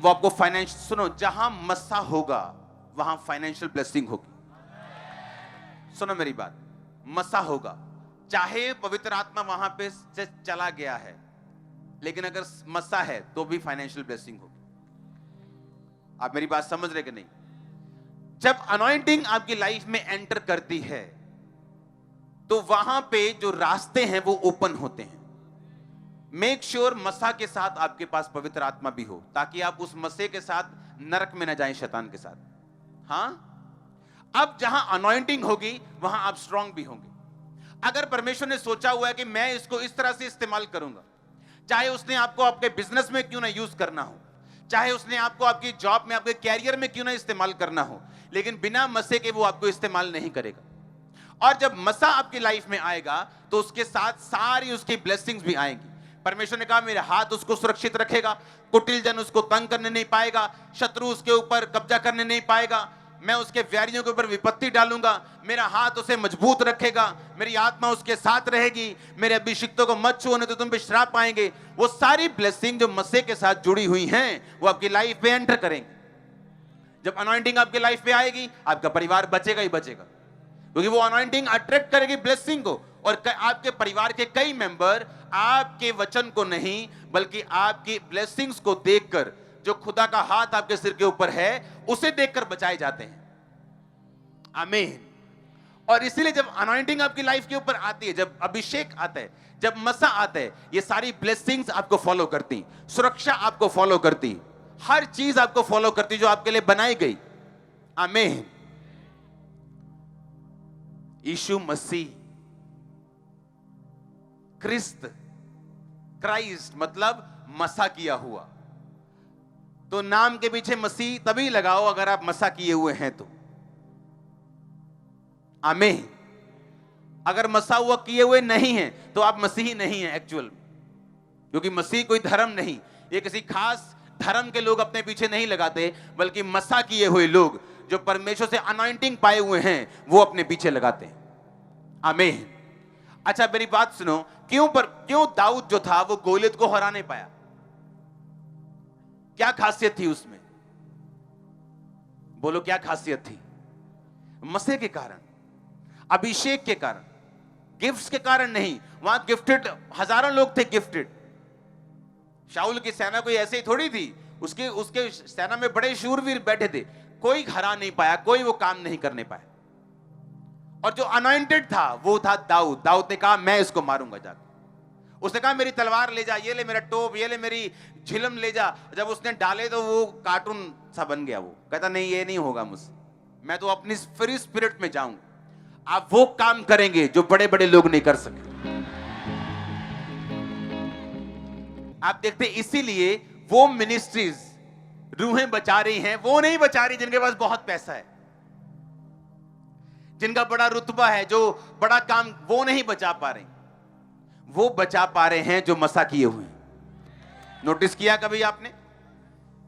वो आपको फाइनेंशियल, सुनो, जहां मसा होगा वहां फाइनेंशियल ब्लेसिंग होगी। सुनो मेरी बात, मसा होगा, चाहे पवित्र आत्मा वहां पे से चला गया है, लेकिन अगर मसा है तो भी फाइनेंशियल ब्लेसिंग होगी। आप मेरी बात समझ रहे कि नहीं? जब अनॉइंटिंग आपकी लाइफ में एंटर करती है तो वहां पे जो रास्ते हैं वो ओपन होते हैं। मेक श्योर मसा के साथ आपके पास पवित्र आत्मा भी हो, ताकि आप उस मसे के साथ नरक में न जाएं शैतान के साथ। हां, अब जहां अनॉइंटिंग होगी वहां आप स्ट्रांग भी होंगे। अगर परमेश्वर ने सोचा हुआ है कि मैं इसको इस तरह से इस्तेमाल करूंगा, चाहे उसने आपको आपके बिजनेस में क्यों ना यूज करना हो, चाहे उसने आपको आपकी जॉब में, आपके कैरियर में क्यों ना इस्तेमाल करना हो, लेकिन बिना मसे के वो आपको इस्तेमाल नहीं करेगा। और जब मसा आपकी लाइफ में आएगा तो उसके साथ सारी उसकी ब्लेसिंग्स भी आएंगी। परमेश्वर ने कहा मेरा हाथ उसको सुरक्षित रखेगा, कुटिल जन उसको तंग करने नहीं पाएगा, शत्रु उसके ऊपर कब्जा करने नहीं पाएगा, मैं उसके व्यारियों के ऊपर विपत्ति डालूंगा, मेरा हाथ उसे मजबूत रखेगा, मेरी आत्मा उसके साथ रहेगी, मेरे अभिषिक्तों को मत छूने तो तुम पे श्राप पाएंगे। वो सारी ब्लेसिंग जो मसीह के साथ जुड़ी हुई हैं वो आपकी लाइफ में एंटर करेंगे। जब अनॉइंटिंग आपकी लाइफ में आएगी आपका परिवार बचेगा ही बचेगा, क्योंकि वो अनॉइंटिंग अट्रैक्ट करेगी ब्लेसिंग को, और आपके परिवार के कई मेंबर आपके वचन को नहीं बल्कि आपकी ब्लेसिंग्स को देखकर, जो खुदा का हाथ आपके सिर के ऊपर है उसे देखकर बचाए जाते हैं। आमीन। और इसीलिए जब अनॉइंटिंग आपकी लाइफ के ऊपर आती है, जब अभिषेक आता है, जब मसा आता है, ये सारी ब्लेसिंग्स आपको फॉलो करती, सुरक्षा आपको फॉलो करती, हर चीज आपको फॉलो करती जो आपके लिए बनाई गई। आमीन। यीशु मसीह, क्राइस्ट मतलब मसा किया हुआ, तो नाम के पीछे मसीह तभी लगाओ अगर आप मसा किए हुए हैं तो। आमीन। अगर मसा हुआ किए हुए नहीं है तो आप मसीही नहीं है एक्चुअल, क्योंकि मसीह कोई धर्म नहीं, ये किसी खास धर्म के लोग अपने पीछे नहीं लगाते, बल्कि मसा किए हुए लोग जो परमेश्वर से अनॉइंटिंग पाए हुए हैं वो अपने पीछे लगाते हैं। आमीन। अच्छा मेरी बात सुनो, क्यों दाऊद जो था वो गोलियत को हरा नहीं पाया? क्या खासियत थी उसमें? बोलो क्या खासियत थी? मसीह के कारण, अभिषेक के कारण, गिफ्ट्स के कारण नहीं। वहां गिफ्टेड हजारों लोग थे, गिफ्टेड। शाऊल की सेना कोई ऐसे ही थोड़ी थी, उसके सेना में बड़े शूरवीर बैठे थे, कोई हरा नहीं पाया, कोई वो काम नहीं करने पाया। और जो अनॉइंटेड था वो था दाऊद। दाऊद ने कहा मैं इसको मारूंगा जाकर। उसने कहा मेरी तलवार ले जा, ये ले मेरा टोप, ये ले मेरी झिलम ले जा। जब उसने डाले तो वो कार्टून सा बन गया। वो कहता नहीं ये नहीं होगा मुझसे, मैं तो अपनी फ्री स्पिरिट में जाऊंगा। आप वो काम करेंगे जो बड़े बड़े लोग नहीं कर सके। आप देखते इसीलिए वो मिनिस्ट्रीज रूहें बचा रही हैं, वो नहीं बचा रही जिनके पास बहुत पैसा है, जिनका बड़ा रुतबा है, जो बड़ा काम, वो नहीं बचा पा रहे। वो बचा पा रहे हैं जो मसा किए हुए हैं। नोटिस किया कभी आपने?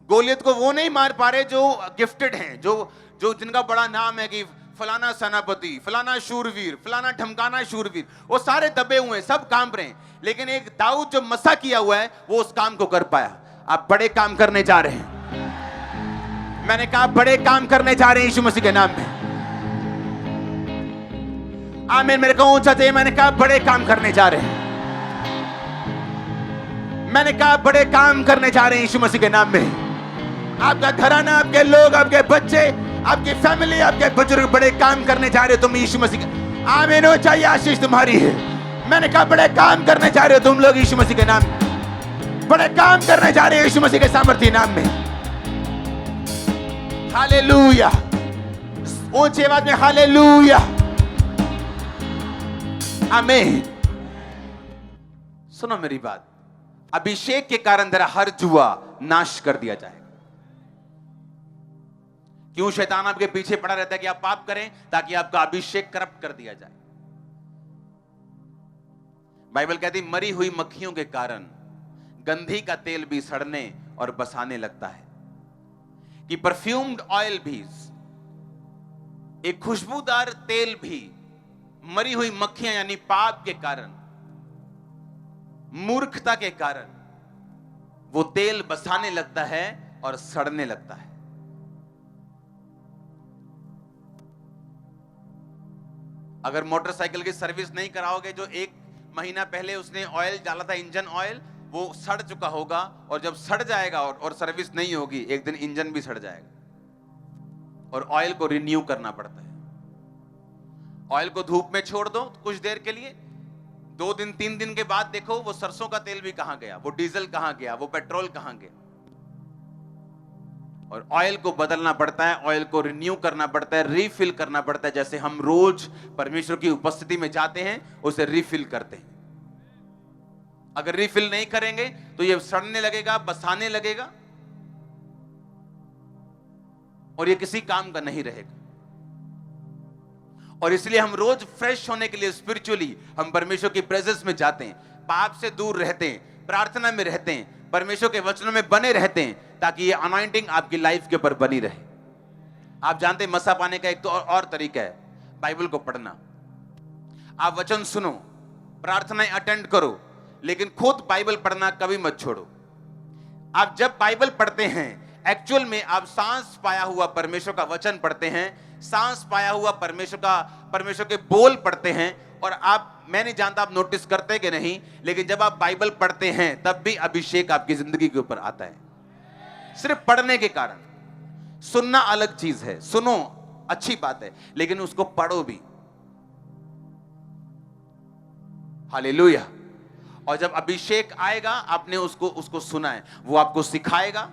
गोलियत को वो नहीं मार पा रहे जो गिफ्टेड हैं, जो जिनका बड़ा नाम है कि फलाना सेनापति, फलाना शूरवीर, फलाना ढमकाना शूरवीर, वो सारे दबे हुए हैं, सब काम रहे हैं। लेकिन एक दाऊद जो मसा किया हुआ है वो उस काम को कर पाया। आप बड़े काम करने जा रहे हैं। मैंने कहा बड़े काम करने जा रहे हैं यीशु मसीह के नाम में। आमीन। मेरे को ऊंचा चाहिए। मैंने कहा बड़े काम करने जा रहे हैं। मैंने कहा बड़े काम करने जा रहे हैं यीशु मसीह के नाम में। आपका घराना, आपके लोग, आपके बच्चे, आपकी फैमिली, आपके बुजुर्ग बड़े काम करने जा रहे हो तुम यीशु मसीह का। आमीन। हो चाहिए आशीष तुम्हारी है। मैंने कहा बड़े काम करने जा रहे हो तुम लोग यीशु मसीह के नाम में, बड़े काम करने जा रहे हो यीशु मसीह के सामर्थ्य नाम में। हालेलुया, ऊंची आवाज में हालेलुया, आमीन। सुनो मेरी बात, अभिषेक के कारण तेरा हर जुआ नाश कर दिया जाएगा। क्यों शैतान आपके पीछे पड़ा रहता है कि आप पाप करें, ताकि आपका अभिषेक करप्ट कर दिया जाए। बाइबल कहती मरी हुई मक्खियों के कारण गंधी का तेल भी सड़ने और बसाने लगता है, कि परफ्यूम्ड ऑयल भी, एक खुशबूदार तेल भी मरी हुई मक्खियां यानी पाप के कारण, मूर्खता के कारण वो तेल बसाने लगता है और सड़ने लगता है। अगर मोटरसाइकिल की सर्विस नहीं कराओगे, जो 1 महीना पहले उसने ऑयल डाला था, इंजन ऑयल, वो सड़ चुका होगा, और जब सड़ जाएगा और सर्विस नहीं होगी, एक दिन इंजन भी सड़ जाएगा और ऑयल को रिन्यू करना पड़ता है। ऑयल को धूप में छोड़ दो कुछ देर के लिए, 2 दिन 3 दिन के बाद देखो वो सरसों का तेल भी कहां गया, वो डीजल कहां गया, वो पेट्रोल कहां गया। और ऑयल को बदलना पड़ता है, ऑयल को रिन्यू करना पड़ता है, रीफिल करना पड़ता है। जैसे हम रोज परमेश्वर की उपस्थिति में जाते हैं, उसे रीफिल करते हैं। अगर रीफिल नहीं करेंगे तो ये सड़ने लगेगा, बसाने लगेगा और ये किसी काम का नहीं रहेगा। और इसलिए हम रोज फ्रेश होने के लिए स्पिरिचुअली हम परमेश्वर की प्रेजेंस में जाते हैं, पाप से दूर रहते हैं, प्रार्थना में रहते हैं, परमेश्वर के वचनों में बने रहते हैं, ताकि ये अनॉइंटिंग आपकी लाइफ के ऊपर बनी रहे। आप जानते हैं मसा पाने का एक तो और तरीका है, बाइबल को पढ़ना। आप वचन सुनो, प्रार्थनाएं अटेंड करो, लेकिन खुद बाइबल पढ़ना कभी मत छोड़ो। आप जब बाइबल पढ़ते हैं, एक्चुअल में आप सांस पाया हुआ परमेश्वर का वचन पढ़ते हैं, सांस पाया हुआ परमेश्वर के बोल पढ़ते हैं। और आप, मैं नहीं जानता आप नोटिस करते कि नहीं, लेकिन जब आप बाइबल पढ़ते हैं तब भी अभिषेक आपकी जिंदगी के ऊपर आता है, सिर्फ पढ़ने के कारण। सुनना अलग चीज है, सुनो अच्छी बात है, लेकिन उसको पढ़ो भी। हालेलुया। और जब अभिषेक आएगा, आपने उसको सुना है, वो आपको सिखाएगा,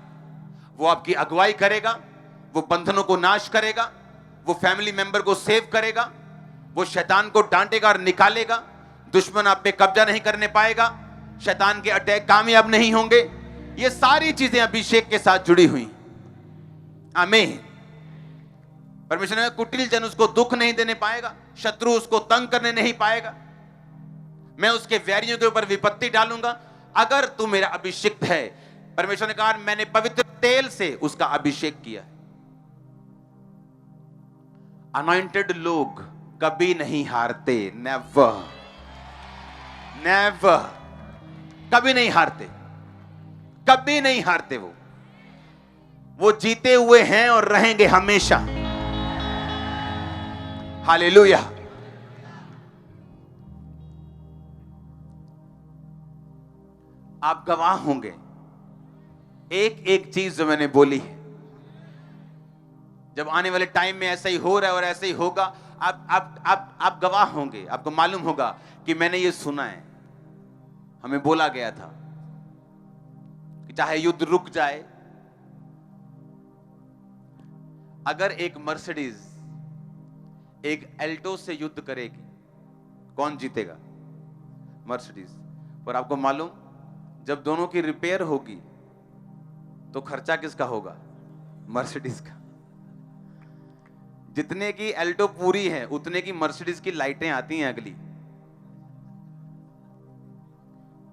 वो आपकी अगुवाई करेगा, वो बंधनों को नाश करेगा, वो फैमिली मेंबर को सेव करेगा, वो शैतान को डांटेगा और निकालेगा, दुश्मन आप पे कब्जा नहीं करने पाएगा, शैतान के अटैक कामयाब नहीं होंगे। ये सारी चीजें अभिषेक के साथ जुड़ी हुई। आमीन। परमेश्वर ने कुटिल जन उसको दुख नहीं देने पाएगा, शत्रु उसको तंग करने नहीं पाएगा, मैं उसके वैरियों के ऊपर विपत्ति डालूंगा अगर तू मेरा अभिषिक्त है। परमेश्वर ने कहा मैंने पवित्र तेल से उसका अभिषेक किया। अनॉइंटेड लोग कभी नहीं हारते, नेवर नेवर, कभी नहीं हारते, कभी नहीं हारते। वो जीते हुए हैं और रहेंगे हमेशा। हालेलुया। आप गवाह होंगे एक एक चीज जो मैंने बोली है। जब आने वाले टाइम में ऐसा ही हो रहा है और ऐसा ही होगा, आप गवाह होंगे। आपको मालूम होगा कि मैंने ये सुना है, हमें बोला गया था कि चाहे युद्ध रुक जाए, अगर एक मर्सिडीज एक एल्टो से युद्ध करेगी, कौन जीतेगा? मर्सिडीज। पर आपको मालूम, जब दोनों की रिपेयर होगी तो खर्चा किसका होगा? मर्सिडीज का। जितने की एल्टो पूरी है उतने की मर्सिडीज की लाइटें आती हैं अगली।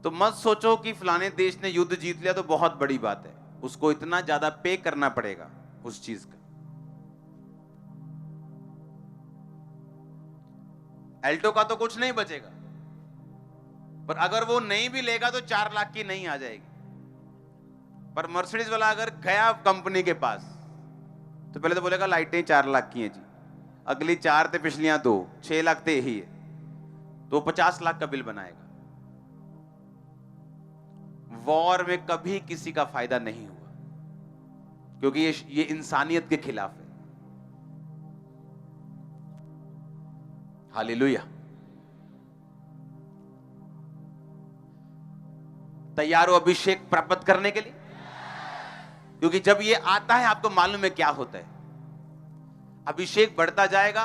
तो मत सोचो कि फलाने देश ने युद्ध जीत लिया तो बहुत बड़ी बात है, उसको इतना ज्यादा पे करना पड़ेगा उस चीज का। एल्टो का तो कुछ नहीं बचेगा, पर अगर वो नहीं भी लेगा तो 4 लाख की नहीं आ जाएगी। पर मर्सिडीज वाला अगर गया कंपनी के पास तो पहले तो बोलेगा लाइटें 4 लाख की हैं जी, अगली 4 थे, पिछलियां 2, 6 लाख थे ही है, तो 50 लाख का बिल बनाएगा। वॉर में कभी किसी का फायदा नहीं हुआ, क्योंकि ये इंसानियत के खिलाफ है। हालेलुया। तैयार हो अभिषेक प्राप्त करने के लिए? क्योंकि जब ये आता है आपको मालूम है क्या होता है। अभिषेक बढ़ता जाएगा,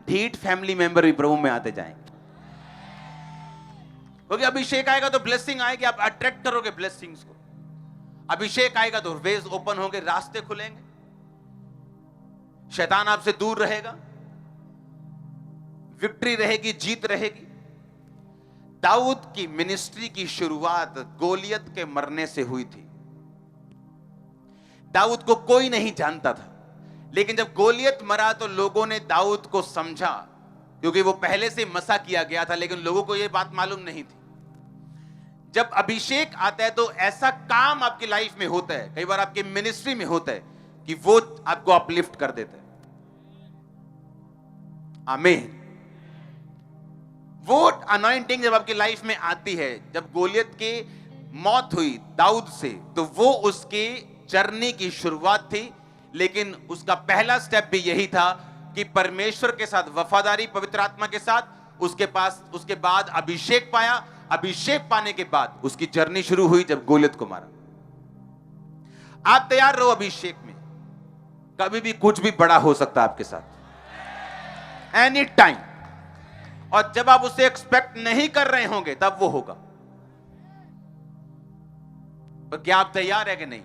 ढीठ फैमिली मेंबर भी प्रभु में आते जाएंगे। क्योंकि अभिषेक आएगा तो ब्लेसिंग आएगी, आप अट्रैक्ट करोगे ब्लेसिंग्स को। अभिषेक आएगा तो वेज ओपन होंगे, रास्ते खुलेंगे, शैतान आपसे दूर रहेगा, विक्ट्री रहेगी, जीत रहेगी। दाऊद की मिनिस्ट्री की शुरुआत गोलियत के मरने से हुई थी। दाऊद को कोई नहीं जानता था, लेकिन जब गोलियत मरा तो लोगों ने दाऊद को समझा, क्योंकि वो पहले से मसा किया गया था, लेकिन लोगों को यह बात मालूम नहीं थी। जब अभिषेक आता है तो ऐसा काम आपकी लाइफ में होता है, कई बार आपकी मिनिस्ट्री में होता है कि वो आपको अपलिफ्ट कर देता है। आमीन। वो अनॉइंटिंग जब आपकी लाइफ में आती है, जब गोलियत की मौत हुई दाऊद से, तो वो उसके जर्नी की शुरुआत थी। लेकिन उसका पहला स्टेप भी यही था कि परमेश्वर के साथ वफादारी, पवित्र आत्मा के साथ, उसके बाद अभिषेक पाया। अभिषेक पाने के बाद उसकी जर्नी शुरू हुई जब गोलियत को मारा। आप तैयार रहो अभिषेक में, कभी भी कुछ भी बड़ा हो सकता है आपके साथ, एनी टाइम। और जब आप उसे एक्सपेक्ट नहीं कर रहे होंगे तब वो होगा। तो क्या आप तैयार है कि नहीं?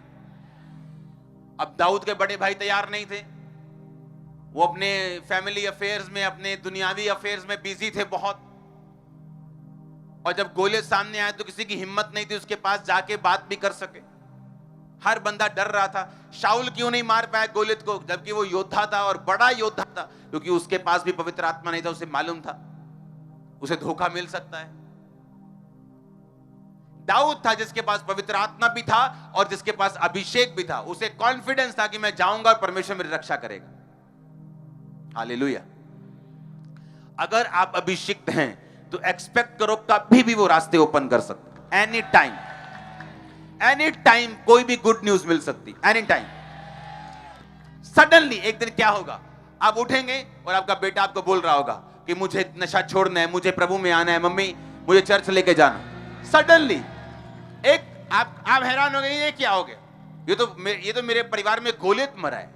अब दाऊद के बड़े भाई तैयार नहीं थे, वो अपने फैमिली अफेयर्स में, अपने दुनियावी अफेयर्स में बिजी थे बहुत। और जब गोलियत सामने आया तो किसी की हिम्मत नहीं थी उसके पास जाके बात भी कर सके। हर बंदा डर रहा था, शाऊल क्यों नहीं मार पाया गोलियत को, जबकि वो योद्धा था और बड़ा योद्धा था, क्योंकि उसके पास भी पवित्र आत्मा नहीं था। उसे मालूम था उसे धोखा मिल सकता है। दाऊद था जिसके पास पवित्र आत्मा भी था और जिसके पास अभिषेक भी था। उसे कॉन्फिडेंस था कि मैं जाऊंगा और परमेश्वर मेरी रक्षा करेगा। हालेलुया। अगर आप अभिषिक्त हैं तो एक्सपेक्ट करो कभी भी वो रास्ते ओपन कर सकते, एनी टाइम। एनी टाइम कोई भी गुड न्यूज मिल सकती, एनी टाइम। सडनली एक दिन क्या होगा, आप उठेंगे और आपका बेटा आपको बोल रहा होगा कि मुझे नशा छोड़ना है, मुझे प्रभु में आना है, मम्मी मुझे चर्च लेके जाना। सडनली एक आप हैरान हो गए, ये क्या हो गया, ये तो मेरे परिवार में गोलियत मरा है।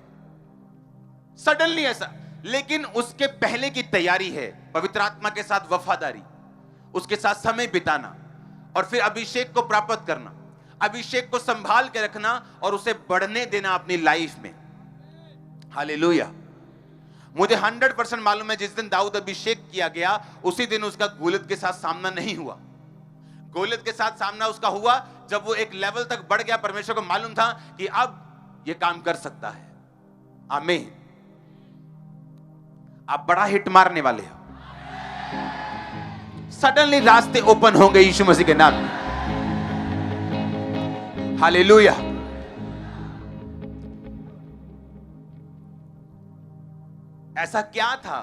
सडनली ऐसा। लेकिन उसके पहले की तैयारी है पवित्र आत्मा के साथ वफादारी, उसके साथ समय बिताना और फिर अभिषेक को प्राप्त करना, अभिषेक को संभाल के रखना और उसे बढ़ने देना अपनी लाइफ में। हालेलुया। मुझे 100% मालूम है जिस दिन दाऊद अभिषेक किया गया उसी दिन उसका गोलियत के साथ सामना नहीं हुआ। गोलियत के साथ सामना उसका हुआ जब वो एक लेवल तक बढ़ गया। परमेश्वर को मालूम था कि अब ये काम कर सकता है। आमीन। आप बड़ा हिट मारने वाले हो। सडनली रास्ते ओपन होंगे यीशु मसीह के नाम में। हालेलुया। ऐसा क्या था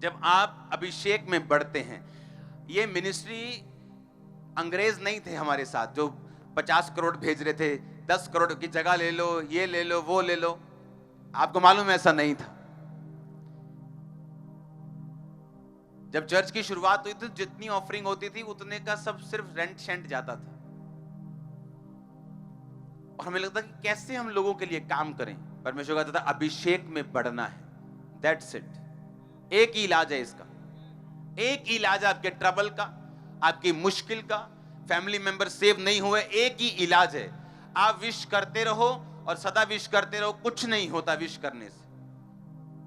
जब आप अभिषेक में बढ़ते हैं? ये मिनिस्ट्री अंग्रेज नहीं थे हमारे साथ जो 50 करोड़ भेज रहे थे, 10 करोड़ की जगह ले लो, ये ले लो, वो ले लो। आपको मालूम है ऐसा नहीं था। जब चर्च की शुरुआत हुई थी जितनी ऑफरिंग होती थी उतने का सब सिर्फ रेंट शेंट जाता था और हमें लगता कि कैसे हम लोगों के लिए काम करें। परमेश्वर कहता था अभिषेक में बढ़ना है, दैट्स इट। एक ही इलाज है इसका, एक ही इलाज है आपके ट्रबल का, आपकी मुश्किल का। फैमिली मेंबर सेव नहीं हुए, एक ही इलाज है, आप विश करते रहो और सदा विश करते रहो। कुछ नहीं होता विश करने से।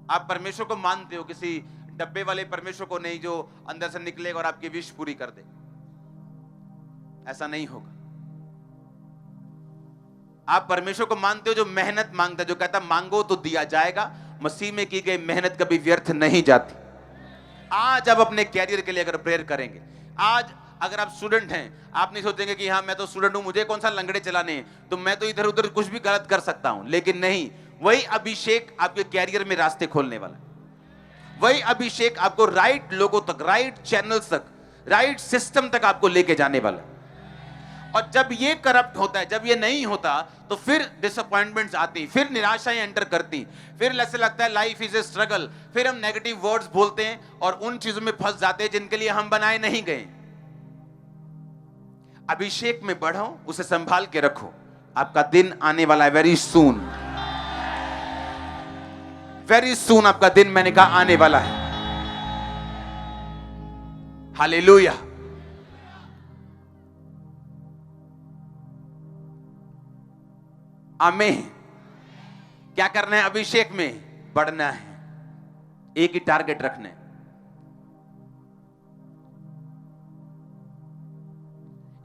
आप परमेश्वर को मानते हो, किसी डब्बे वाले परमेश्वर को नहीं जो अंदर से निकलेगा और आपकी विश पूरी कर दे। ऐसा नहीं होगा। आप परमेश्वर को मानते हो जो मेहनत मांगता है, जो कहता मांगो तो दिया जाएगा। मसीह में की गई मेहनत कभी व्यर्थ नहीं जाती। आज आप अपने कैरियर के लिए अगर प्रेयर करेंगे, आज अगर आप स्टूडेंट हैं, आप नहीं सोचेंगे कि हाँ मैं तो स्टूडेंट हूं, मुझे कौन सा लंगड़े चलाने हैं, तो मैं तो इधर उधर कुछ भी गलत कर सकता हूं। लेकिन नहीं, वही अभिषेक आपके कैरियर में रास्ते खोलने वाला है। वही अभिषेक आपको राइट लोगों तक, राइट चैनल्स तक, राइट सिस्टम तक आपको लेके जाने वाला है। और जब ये करप्ट होता है, जब ये नहीं होता, तो फिर डिसअपॉइंटमेंट्स आती, फिर निराशाएं एंटर करती, फिर ऐसे लगता है लाइफ इज ए स्ट्रगल। फिर हम नेगेटिव वर्ड्स बोलते हैं और उन चीजों में फंस जाते हैं जिनके लिए हम बनाए नहीं गए। अभिषेक में बढ़ो, उसे संभाल के रखो। आपका दिन आने वाला है, वेरी सून, वेरी सून आपका दिन, मैंने कहा, आने वाला है। हालेलुया। आमीन। क्या करना है? अभिषेक में बढ़ना है, एक ही टारगेट रखना है।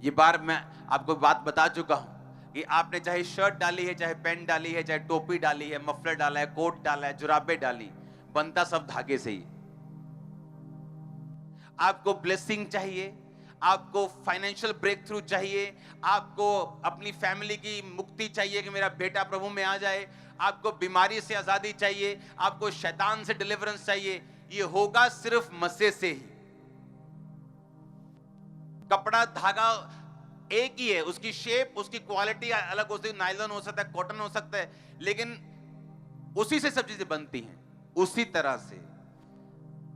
ये बार मैं आपको बात बता चुका हूं कि आपने चाहे शर्ट डाली है, चाहे पैंट डाली है, चाहे टोपी डाली है, मफलर डाला है, कोट डाला है, जुराबे डाली, बनता सब धागे से ही। आपको ब्लेसिंग चाहिए, आपको फाइनेंशियल ब्रेक थ्रू चाहिए, आपको अपनी फैमिली की मुक्ति चाहिए कि मेरा बेटा प्रभु में आ जाए, आपको बीमारी से आजादी चाहिए, आपको शैतान से डिलीवरेंस चाहिए, ये होगा सिर्फ मसीह से ही। कपड़ा धागा एक ही है, उसकी शेप, उसकी क्वालिटी अलग हो सकती है, नायलॉन हो सकता है, कॉटन हो सकता है, लेकिन उसी से सब चीजें बनती हैं। उसी तरह से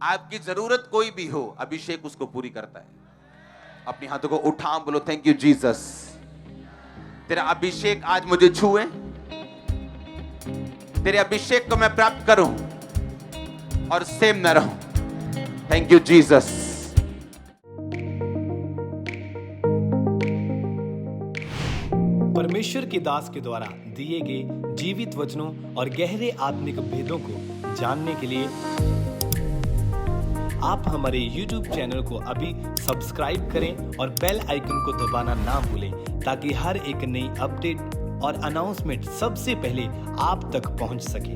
आपकी जरूरत कोई भी हो, अभिषेक उसको पूरी करता है। अपने हाथों को उठा, बोलो थैंक यू जीसस, तेरा अभिषेक आज मुझे छुए, तेरे अभिषेक को मैं प्राप्त करूं और सेम न रहूं। Thank you Jesus. परमेश्वर के दास के द्वारा दिए गए जीवित वचनों और गहरे आत्मिक भेदों को जानने के लिए आप हमारे YouTube चैनल को अभी सब्सक्राइब करें और बेल आइकन को दबाना ना भूलें, ताकि हर एक नई अपडेट और अनाउंसमेंट सबसे पहले आप तक पहुंच सके।